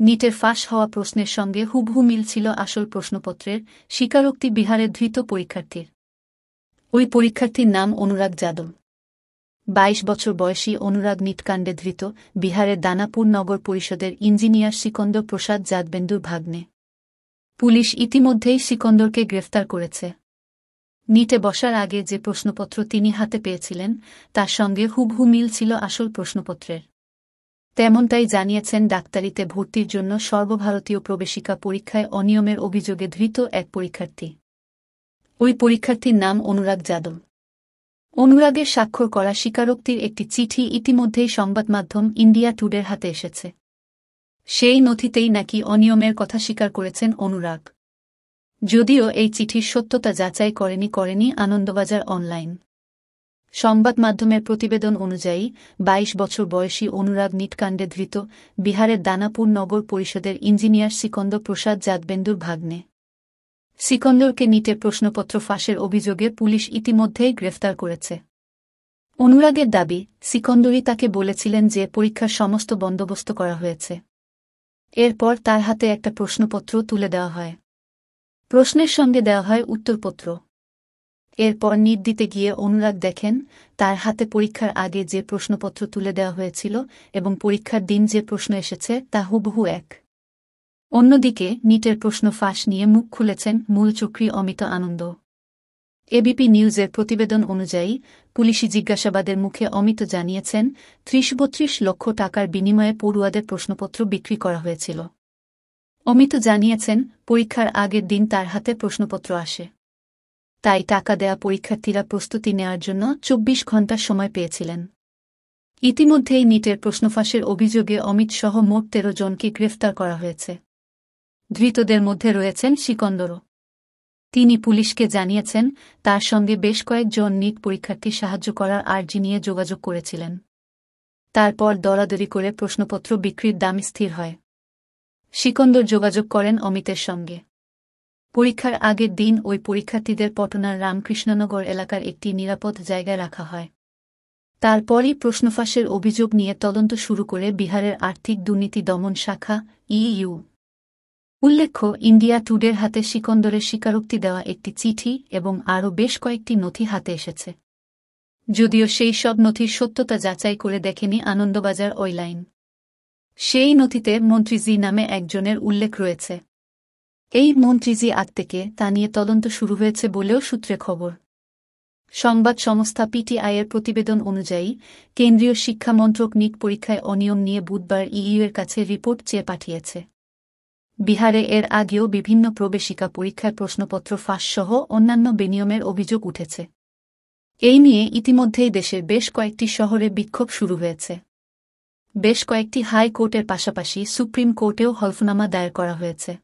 নিটের ফাঁস হওয়া প্রশ্নের সঙ্গে হুবহু মিল ছিল আসল প্রশ্নপত্রের, স্বীকারোক্তি বিহারের ধৃত পরীক্ষার্থীর। ওই পরীক্ষার্থীর নাম অনুরাগ যাদব। ২২ বছর বয়সী অনুরাগ নিটকাণ্ডে ধৃত বিহারের দানাপুর নগর পরিষদের ইঞ্জিনিয়ার সিকন্দর প্রসাদ যাদবেন্দুর ভাগ্নে। পুলিশ ইতিমধ্যেই সিকন্দরকে গ্রেফতার করেছে। নিটে বসার আগে যে প্রশ্নপত্র তিনি হাতে পেয়েছিলেন তার সঙ্গে হুবহু মিল ছিল আসল প্রশ্নপত্রের। তেমনটাই জানিয়েছেন ডাক্তারিতে ভর্তির জন্য সর্বভারতীয় প্রবেশিকা পরীক্ষায় অনিয়মের অভিযোগে ধৃত এক পরীক্ষার্থী। ওই পরীক্ষার্থীর নাম অনুরাগ যাদব। অনুরাগের স্বাক্ষর করা স্বীকারোক্তির একটি চিঠি ইতিমধ্যেই সংবাদমাধ্যম ইন্ডিয়া টুডের হাতে এসেছে। সেই নথিতেই নাকি অনিয়মের কথা স্বীকার করেছেন অনুরাগ। যদিও এই চিঠির সত্যতা যাচাই করেনি আনন্দবাজার অনলাইন। সংবাদমাধ্যমের প্রতিবেদন অনুযায়ী ২২ বছর বয়সী অনুরাগ নিটকাণ্ডে ধৃত বিহারের দানাপুর নগর পরিষদের ইঞ্জিনিয়ার সিকন্দর প্রসাদ যাদবেন্দুর ভাগ্নে। সিকন্দরকে নিটের প্রশ্নপত্র ফাঁসের অভিযোগে পুলিশ ইতিমধ্যেই গ্রেফতার করেছে। অনুরাগের দাবি, সিকন্দরই তাকে বলেছিলেন যে পরীক্ষার সমস্ত বন্দোবস্ত করা হয়েছে। এরপর তার হাতে একটা প্রশ্নপত্র তুলে দেওয়া হয়। প্রশ্নের সঙ্গে দেওয়া হয় উত্তরপত্র। এরপর নিট দিতে গিয়ে অনুরাগ দেখেন তার হাতে পরীক্ষার আগে যে প্রশ্নপত্র তুলে দেওয়া হয়েছিল এবং পরীক্ষার দিন যে প্রশ্ন এসেছে তা হুবহু এক। অন্যদিকে নিটের প্রশ্ন ফাঁস নিয়ে মুখ খুলেছেন মূলচক্রী অমিত আনন্দ। এবিপি নিউজের প্রতিবেদন অনুযায়ী পুলিশি জিজ্ঞাসাবাদের মুখে অমিত জানিয়েছেন ৩০-৩২ লক্ষ টাকার বিনিময়ে পড়ুয়াদের প্রশ্নপত্র বিক্রি করা হয়েছিল। অমিত জানিয়েছেন পরীক্ষার আগের দিন তার হাতে প্রশ্নপত্র আসে। তাই টাকা দেয়া পরীক্ষার্থীরা প্রস্তুতি নেওয়ার জন্য ২৪ ঘণ্টার সময় পেয়েছিলেন। ইতিমধ্যেই নিটের প্রশ্নফাঁসের অভিযোগে অমিত সহ মোট ১৩ জনকে গ্রেফতার করা হয়েছে। ধৃতদের মধ্যে রয়েছেন সিকন্দরও। তিনি পুলিশকে জানিয়েছেন তার সঙ্গে বেশ কয়েকজন নিট পরীক্ষার্থী সাহায্য করার আর্জি নিয়ে যোগাযোগ করেছিলেন। তারপর দরাদরি করে প্রশ্নপত্র বিক্রির দাম স্থির হয়। সিকন্দর যোগাযোগ করেন অমিতের সঙ্গে। পরীক্ষার আগের দিন ওই পরীক্ষার্থীদের পটনার রামকৃষ্ণনগর এলাকার একটি নিরাপদ জায়গায় রাখা হয়। তারপরই প্রশ্নফাঁসের অভিযোগ নিয়ে তদন্ত শুরু করে বিহারের আর্থিক দুর্নীতি দমন শাখা ইইউ। উল্লেখ্য, ইন্ডিয়া টুডের হাতে সিকন্দরের স্বীকারোক্তি দেওয়া একটি চিঠি এবং আরও বেশ কয়েকটি নথি হাতে এসেছে। যদিও সেই সব নথির সত্যতা যাচাই করে দেখেনি আনন্দবাজার অনলাইন। সেই নথিতে মন্ত্রীজি নামে একজনের উল্লেখ রয়েছে। এই মন্ত্রীজি আত্মেকে তা নিয়ে তদন্ত শুরু হয়েছে বলেও সূত্রে খবর। সংবাদ সংস্থা পিটিআইয়ের প্রতিবেদন অনুযায়ী কেন্দ্রীয় শিক্ষা মন্ত্রক নিট পরীক্ষায় অনিয়ম নিয়ে বুধবার ইইউর কাছে রিপোর্ট চেয়ে পাঠিয়েছে। বিহারে এর আগেও বিভিন্ন প্রবেশিকা পরীক্ষার প্রশ্নপত্র ফাঁসসহ অন্যান্য বেনিয়মের অভিযোগ উঠেছে। এই নিয়ে ইতিমধ্যেই দেশের বেশ কয়েকটি শহরে বিক্ষোভ শুরু হয়েছে। বেশ কয়েকটি হাইকোর্টের পাশাপাশি সুপ্রিম কোর্টেও হলফনামা দায়ের করা হয়েছে।